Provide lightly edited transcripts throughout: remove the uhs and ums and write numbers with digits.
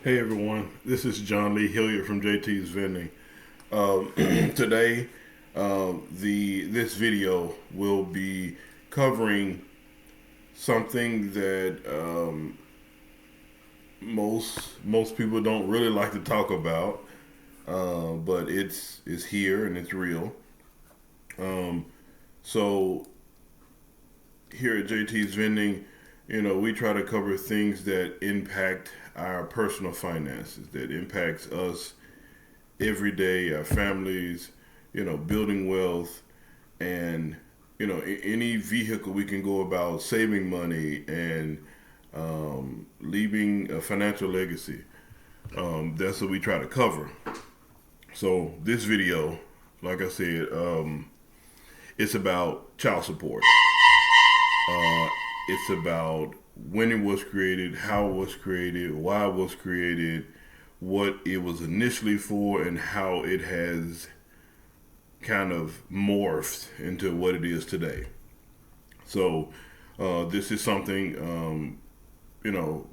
Hey everyone, this is John Lee Hilliard from JT's Vending. Today, this video will be covering something that most people don't really like to talk about, but it's here and it's real. Um, so here at JT's Vending, we try to cover things that impact our personal finances, that impacts us every day, our families, building wealth, and any vehicle we can go about saving money and leaving a financial legacy. That's what we try to cover. So this video, like I said, it's about child support. It's about when it was created, how it was created, why it was created, what it was initially for, and how it has kind of morphed into what it is today. So this is something you know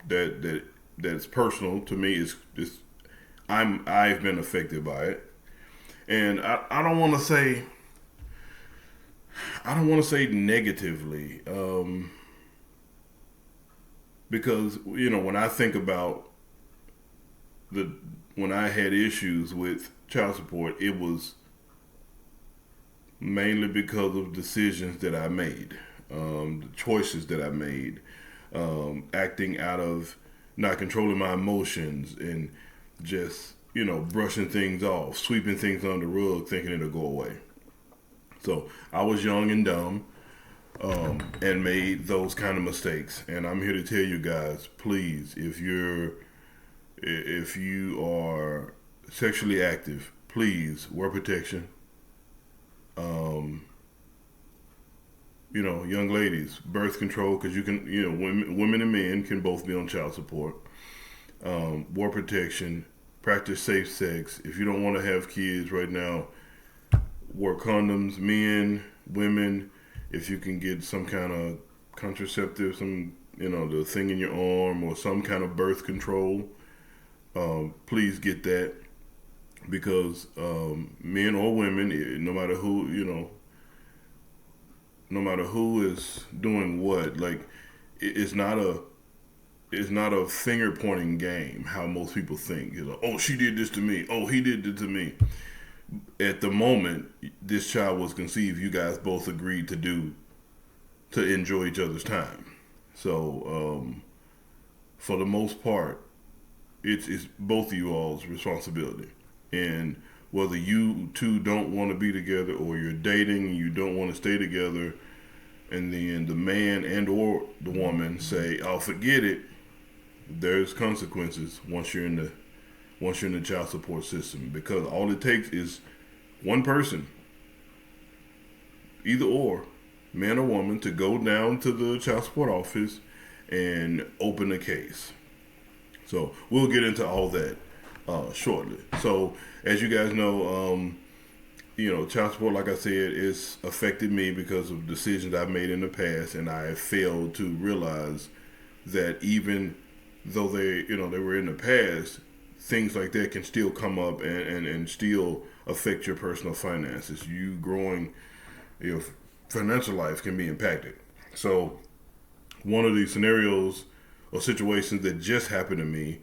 that's personal to me. Is I've been affected by it, and I don't want to say negatively, because when I think about the when I had issues with child support, it was mainly because of decisions that I made, the choices that I made, acting out of not controlling my emotions and just brushing things off, sweeping things under the rug, thinking it'll go away. So I was young and dumb, and made those kind of mistakes. And I'm here to tell you guys, please, if you are sexually active, please wear protection. Um, young ladies, birth control, because you can, women and men can both be on child support. Wear protection, practice safe sex. If you don't want to have kids right now, wear condoms, men, women. If you can get some kind of contraceptive, the thing in your arm or some kind of birth control, please get that, because men or women, no matter who is doing what, like it's not a finger pointing game. How most people think, oh, she did this to me, oh, he did this to me. At the moment this child was conceived, you guys both agreed to enjoy each other's time. So for the most part, it's both of you all's responsibility. And whether you two don't want to be together, or you're dating and you don't want to stay together, and then the man and or the woman say, "I'll forget it," there's consequences once you're in the child support system, because all it takes is one person, either or, man or woman, to go down to the child support office and open a case. So we'll get into all that shortly. So as you guys know, child support, like I said, is affected me because of decisions I've made in the past, and I have failed to realize that even though they were in the past, things like that can still come up and still affect your personal finances. You growing, your financial life can be impacted. So one of these scenarios or situations that just happened to me,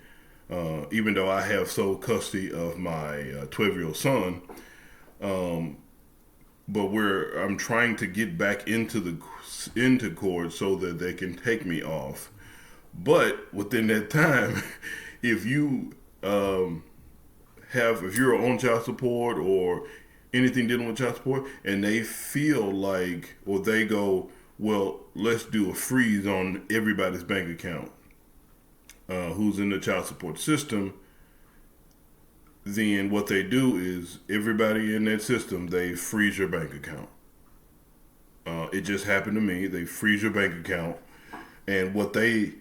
even though I have sole custody of my 12-year-old son, um, but where I'm trying to get back into court so that they can take me off. But within that time, if you if you're on child support or anything dealing with child support, and they feel like, or they go, well, let's do a freeze on everybody's bank account who's in the child support system, then what they do is everybody in that system, they freeze your bank account. It just happened to me. They freeze your bank account. And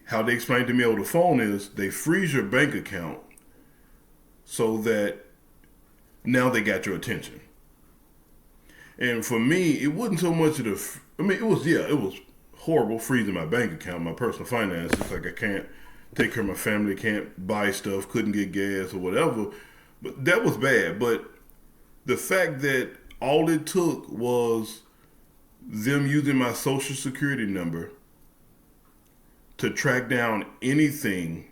how they explained to me over the phone is they freeze your bank account so that now they got your attention. And for me, it wasn't so much of it was horrible freezing my bank account, my personal finances. Like I can't take care of my family, can't buy stuff, couldn't get gas or whatever. But that was bad. But the fact that all it took was them using my social security number to track down anything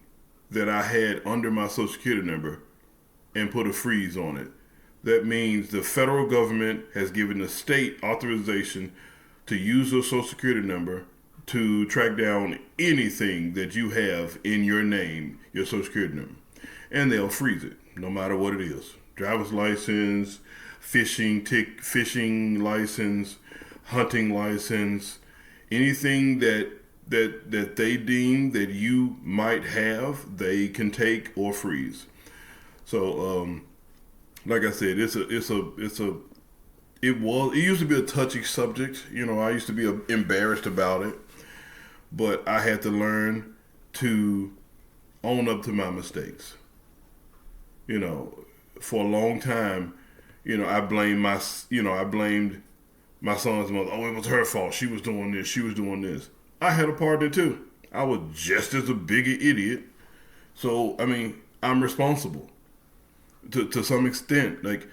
that I had under my social security number and put a freeze on it. That means the federal government has given the state authorization to use your social security number to track down anything that you have in your name, your social security number. And they'll freeze it, no matter what it is. Driver's license, fishing license, hunting license, anything that they deem that you might have, they can take or freeze. So, like I said, it used to be a touchy subject. You know, I used to be embarrassed about it, but I had to learn to own up to my mistakes. You know, for a long time, I blamed my son's mother. Oh, it was her fault. She was doing this. She was doing this. I had a part in it too. I was just as a big idiot. So, I mean, I'm responsible to some extent. Like,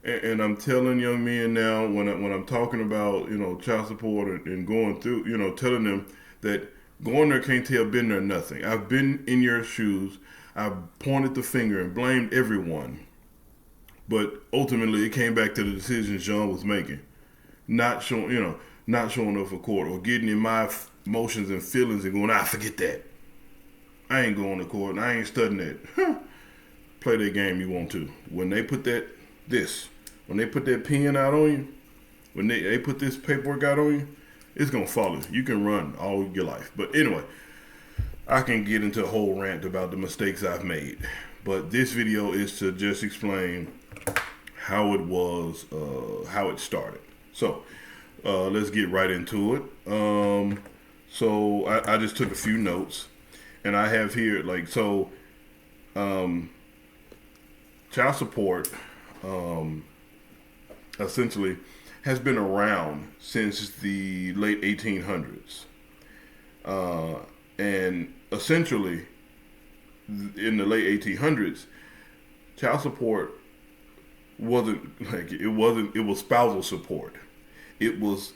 and I'm telling young men now when I'm talking about, child support and going through, telling them that going there can't tell, been there, nothing. I've been in your shoes. I've pointed the finger and blamed everyone. But ultimately, it came back to the decisions John was making. Not showing up for court or getting in my emotions and feelings and going, forget that. I ain't going to court and I ain't studying that. Play that game you want to. When they put that pen out on you, when they put this paperwork out on you, it's going to follow you. You can run all your life. But anyway, I can get into a whole rant about the mistakes I've made. But this video is to just explain how it was, how it started. So, let's get right into it. So I just took a few notes, and I have here, child support, essentially has been around since the late 1800s. And essentially, in the late 1800s, child support it was spousal support. It was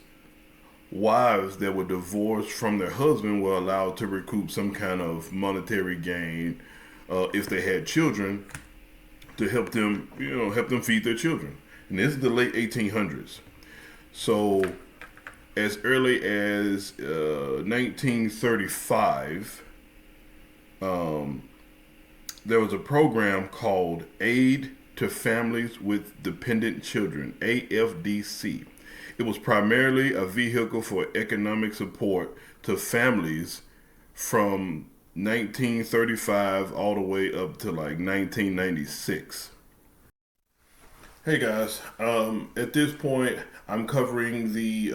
wives that were divorced from their husband were allowed to recoup some kind of monetary gain if they had children to help them feed their children. And this is the late 1800s. So as early as 1935, there was a program called Aid to Families with Dependent Children, AFDC. It was primarily a vehicle for economic support to families from 1935 all the way up to 1996. Hey guys, at this point I'm covering the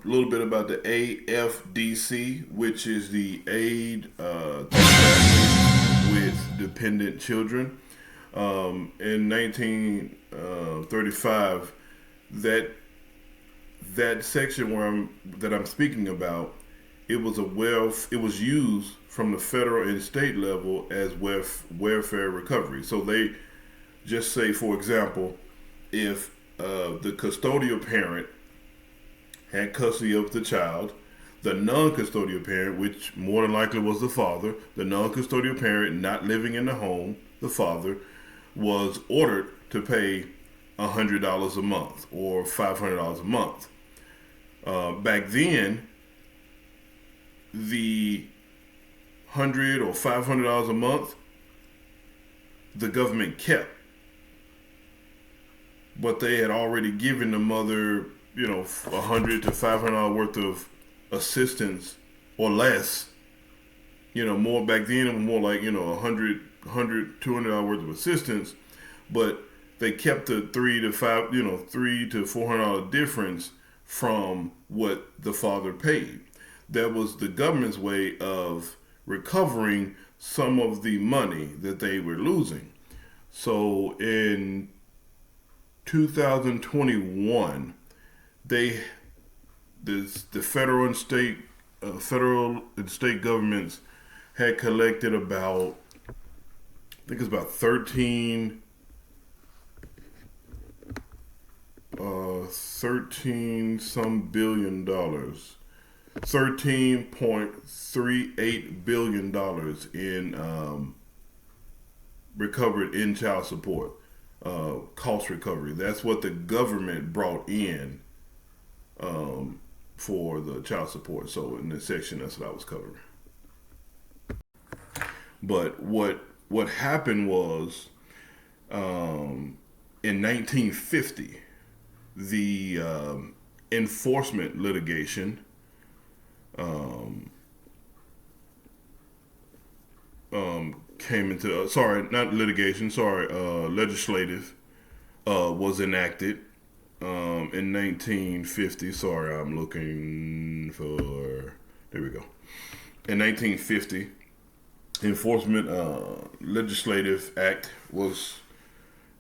little bit about the AFDC, which is the Aid to Families with Dependent Children. In 1935, that section that I'm speaking about, it was used from the federal and state level as welfare recovery. So they just say, for example, if the custodial parent had custody of the child, the non-custodial parent, which more than likely was the father, the non-custodial parent not living in the home, the father, was ordered to pay $100 a month or $500 a month. Back then, the $100 or $500 a month, the government kept. But they had already given the mother, $100 to $500 worth of assistance or less. More back then, it was more like, $100, $200 worth of assistance. But they kept the $3 to $400 difference from what the father paid. That was the government's way of recovering some of the money that they were losing. So in 2021, the federal and state governments had collected about, I think it's about 13 some $billion, $13.38 billion in recovered in child support, cost recovery. That's what the government brought in for the child support. So in this section, that's what I was covering. But what happened was, in 1950, the enforcement litigation came into legislative was enacted in 1950. Sorry, I'm looking for, there we go. In 1950, enforcement legislative act was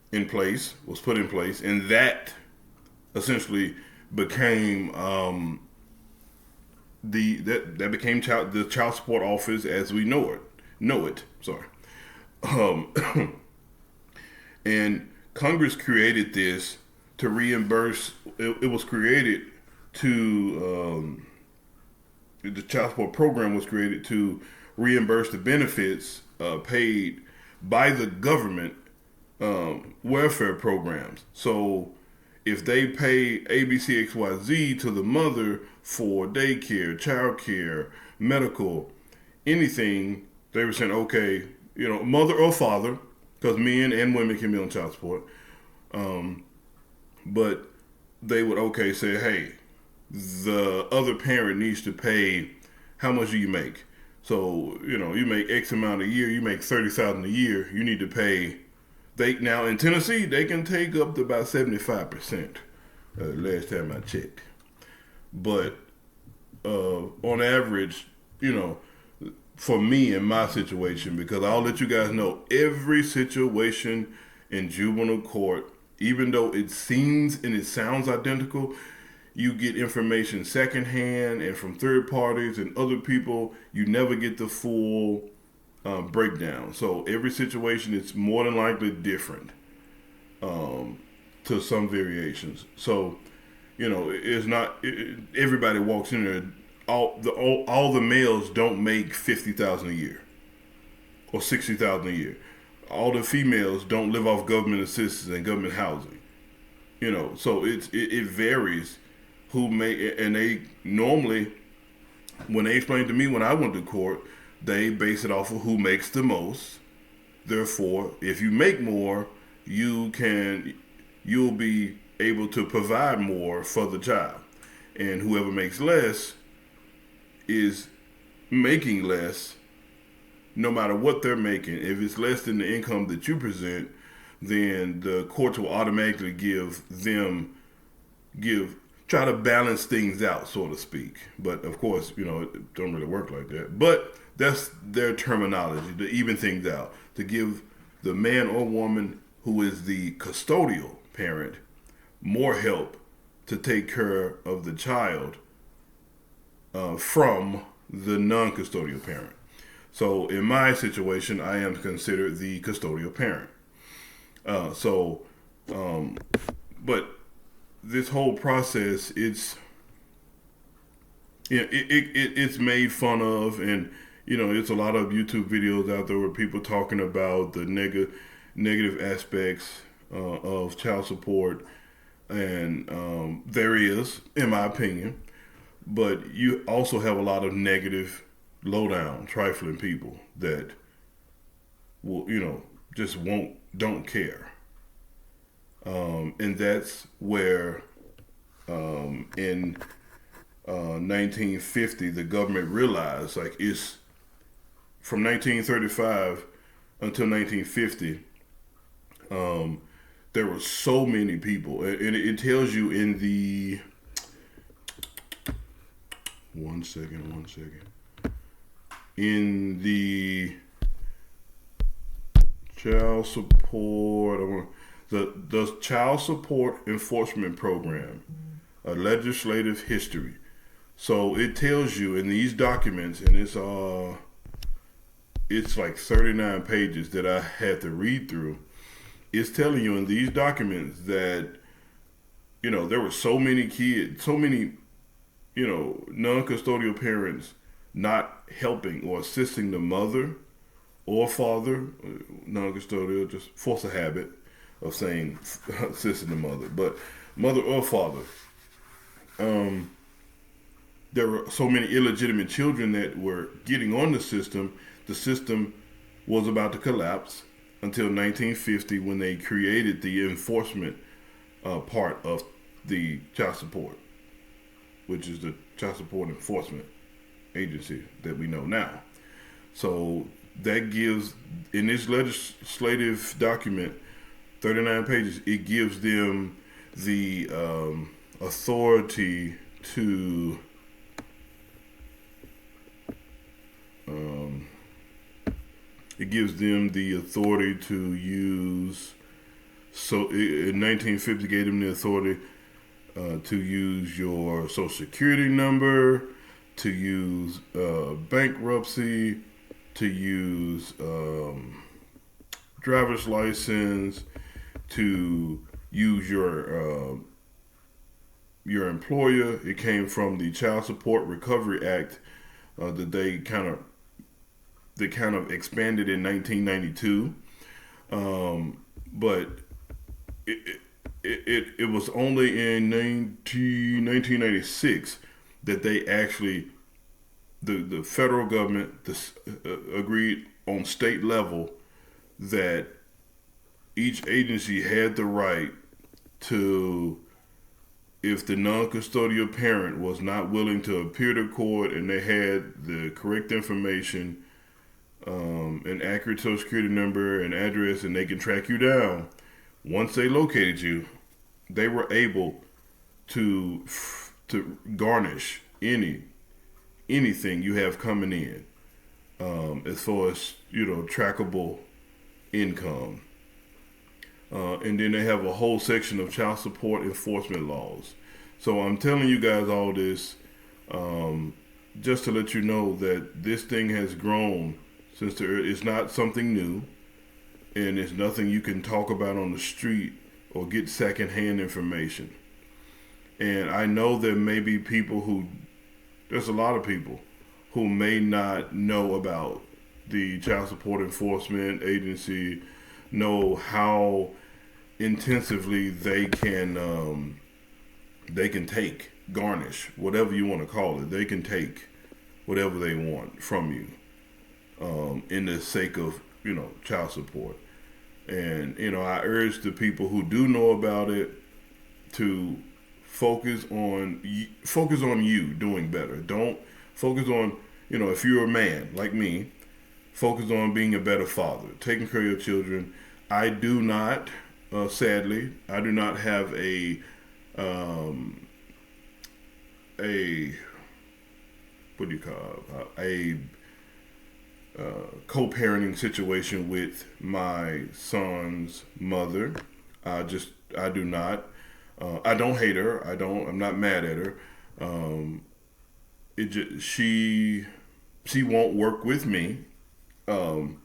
put in place, and that essentially became that became the child support office as we know it. Sorry. And Congress created this to reimburse. It was created to the child support program was created to reimburse the benefits paid by the government welfare programs. So if they pay ABCXYZ to the mother for daycare, childcare, medical, anything, they were saying, okay, mother or father, because men and women can be on child support, but they would say, hey, the other parent needs to pay, how much do you make? So, you make X amount a year, you make $30,000 a year, you need to pay. Now in Tennessee, they can take up to about 75%. Last time I checked, but on average, for me in my situation, because I'll let you guys know, every situation in juvenile court, even though it seems and it sounds identical, you get information secondhand and from third parties and other people. You never get the full breakdown. So every situation is more than likely different to some variations. So, it's not everybody walks in there. All the males don't make $50,000 a year or $60,000 a year. All the females don't live off government assistance and government housing. So it varies who may, and they normally, when they explained to me when I went to court, they base it off of who makes the most. Therefore, if you make more, you'll be able to provide more for the child. And whoever makes less is making less no matter what they're making. If it's less than the income that you present, then the courts will automatically try to balance things out, so to speak. But of course, it don't really work like that. But that's their terminology, to even things out, to give the man or woman who is the custodial parent more help to take care of the child from the non-custodial parent. So in my situation, I am considered the custodial parent. But this whole process, it's made fun of, and it's a lot of YouTube videos out there where people talking about the negative aspects of child support, and there is, in my opinion, but you also have a lot of negative, low-down, trifling people that will, just don't care. And that's where in 1950, the government realized, it's from 1935 until 1950, there were so many people, and it tells you in the, one second, in the child support, the child support enforcement program, a legislative history. So it tells you in these documents, and it's it's like 39 pages that I had to read through. It's telling you in these documents that, there were so many kids, so many, non-custodial parents not helping or assisting the mother or father, non-custodial, just force a habit of saying assisting the mother, but mother or father. Um, there were so many illegitimate children that were getting on the system. The system was about to collapse until 1950 when they created the enforcement part of the child support, which is the child support enforcement agency that we know now. So that gives, in this legislative document, 39 pages, it gives them the authority to use. So in 1950, gave them the authority to use your social security number, to use bankruptcy, to use driver's license, to use your employer. It came from the Child Support Recovery Act that they kind of expanded in 1992, but it was only in 1996 that they actually, the federal government agreed on state level that each agency had the right to, if the non-custodial parent was not willing to appear to court and they had the correct information, an accurate social security number and address, and they can track you down. Once they located you, they were able to garnish anything you have coming in, as far as trackable income. And then they have a whole section of child support enforcement laws. So I'm telling you guys all this just to let you know that this thing has grown since it's not something new, and it's nothing you can talk about on the street or get secondhand information. And I know there may be there's a lot of people who may not know about the Child Support Enforcement Agency, know how intensively they can take, garnish, whatever you want to call it. They can take whatever they want from you, in the sake of child support. And I urge the people who do know about it to focus on you doing better. Don't focus on, if you're a man like me, focus on being a better father, taking care of your children. I do not, sadly, I do not have a what do you call it? A co-parenting situation with my son's mother. I do not. I don't hate her. I'm not mad at her. She won't work with me, so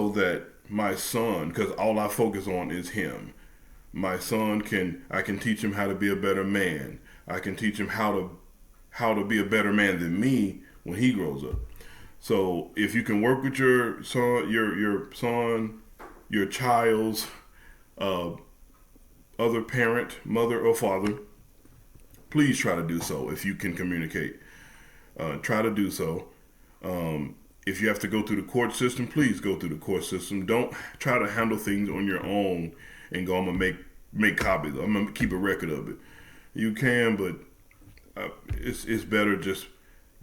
that my son, because all I focus on is him. My son I can teach him how to be a better man. I can teach him how to be a better man than me when he grows up. So if you can work with your son, your child's other parent, mother or father, please try to do so. If you can communicate, try to do so. If you have to go through the court system, please go through the court system. Don't try to handle things on your own and go, I'm gonna make copies. I'm gonna keep a record of it. You can, but it's better just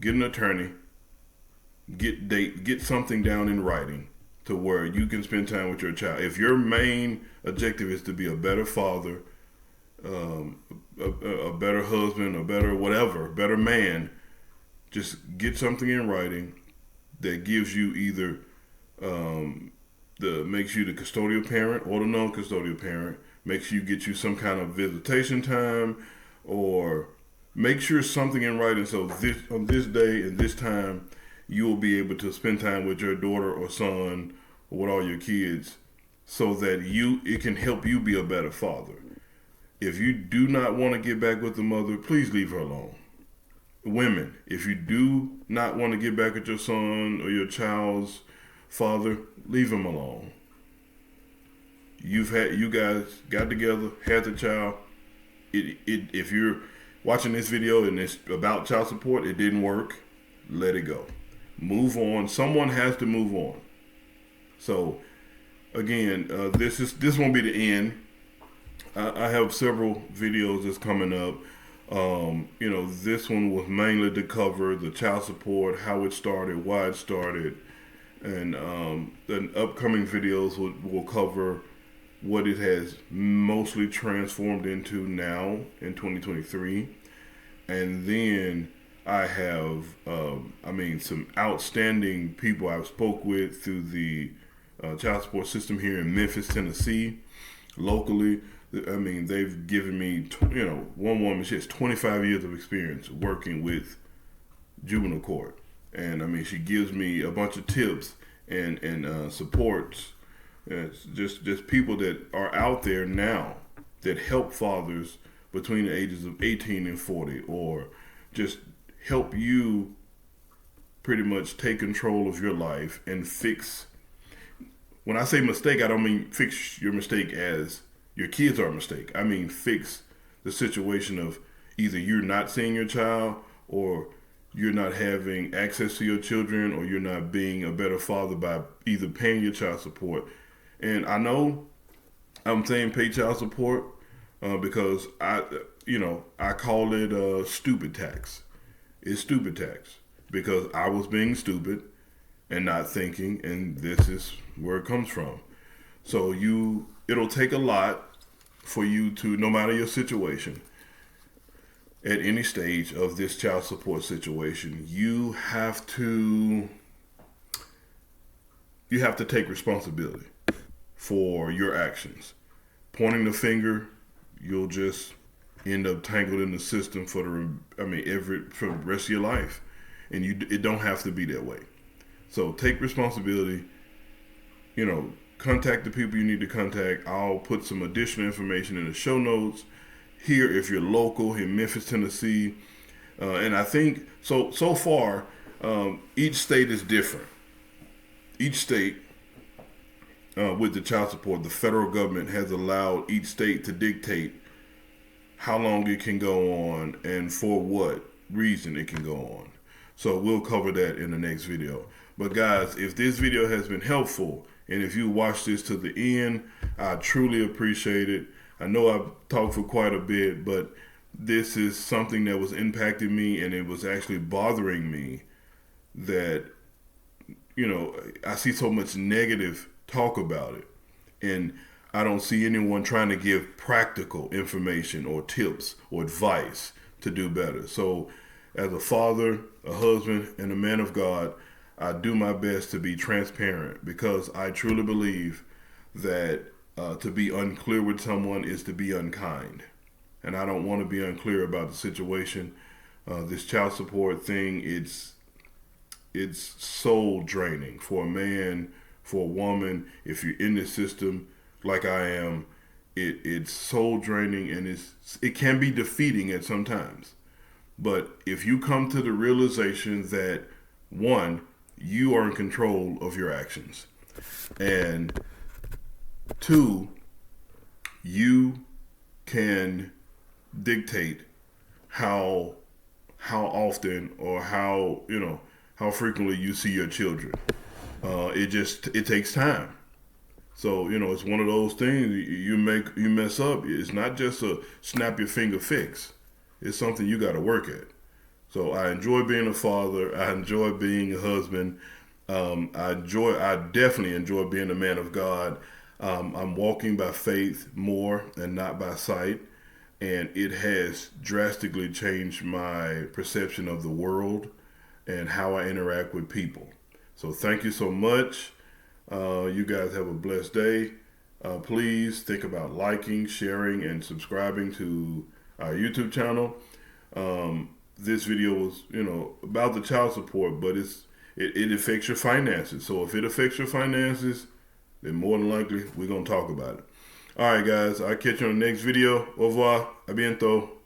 get an attorney, get something down in writing to where you can spend time with your child. If your main objective is to be a better father, a better husband, a better whatever, better man, just get something in writing that gives you either makes you the custodial parent or the non-custodial parent, makes you get you some kind of visitation time, or make sure something in writing. So on this day and this time, you will be able to spend time with your daughter or son or with all your kids so that it can help you be a better father. If you do not want to get back with the mother, please leave her alone. Women, if you do not want to get back with your son or your child's father, leave him alone. You guys got together, had the child. If you're watching this video and it's about child support, it didn't work, let it go. Move on. Someone has to move on. So again, this won't be the end. I have several videos that's coming up. This one was mainly to cover the child support, how it started, why it started, and the upcoming videos will cover what it has mostly transformed into now in 2023. And then I have, some outstanding people I've spoke with through the child support system here in Memphis, Tennessee, locally. I mean, they've given me, one woman, she has 25 years of experience working with juvenile court. And I mean, she gives me a bunch of tips and supports. It's just people that are out there now that help fathers between the ages of 18 and 40, or just help you pretty much take control of your life and fix. When I say mistake, I don't mean fix your mistake as your kids are a mistake. I mean fix the situation of either you're not seeing your child, or you're not having access to your children, or you're not being a better father by either paying your child support. And I know I'm saying pay child support because I call it stupid tax. It's stupid tax because I was being stupid and not thinking, and this is where it comes from. So it'll take a lot for you to, no matter your situation, at any stage of this child support situation, you have to take responsibility for your actions. Pointing the finger, you'll just end up tangled in the system for the rest of your life, and it don't have to be that way. So take responsibility. Contact the people you need to contact. I'll put some additional information in the show notes here if you're local in Memphis, Tennessee. And I think so far, each state is different. Each state, with the child support, the federal government has allowed each state to dictate how long it can go on and for what reason it can go on. So we'll cover that in the next video. But guys, if this video has been helpful, and if you watch this to the end, I truly appreciate it. I know I've talked for quite a bit, but this is something that was impacting me, and it was actually bothering me that, I see so much negative talk about it. And I don't see anyone trying to give practical information or tips or advice to do better. So as a father, a husband, and a man of God, I do my best to be transparent, because I truly believe that to be unclear with someone is to be unkind. And I don't want to be unclear about the situation. This child support thing, it's soul draining for a man, for a woman. If you're in this system like I am, it's soul draining, and it can be defeating at some times. But if you come to the realization that, one, you are in control of your actions, and two, you can dictate how often or how frequently you see your children. It takes time. So it's one of those things you mess up. It's not just a snap your finger fix. It's something you got to work at. So I enjoy being a father. I enjoy being a husband. I definitely enjoy being a man of God. I'm walking by faith more and not by sight. And it has drastically changed my perception of the world and how I interact with people. So thank you so much. You guys have a blessed day. Please think about liking, sharing, and subscribing to our YouTube channel. This video was, about the child support, but it affects your finances. So if it affects your finances, then more than likely we're gonna talk about it. All right, guys. I'll catch you on the next video. Au revoir. A bientôt.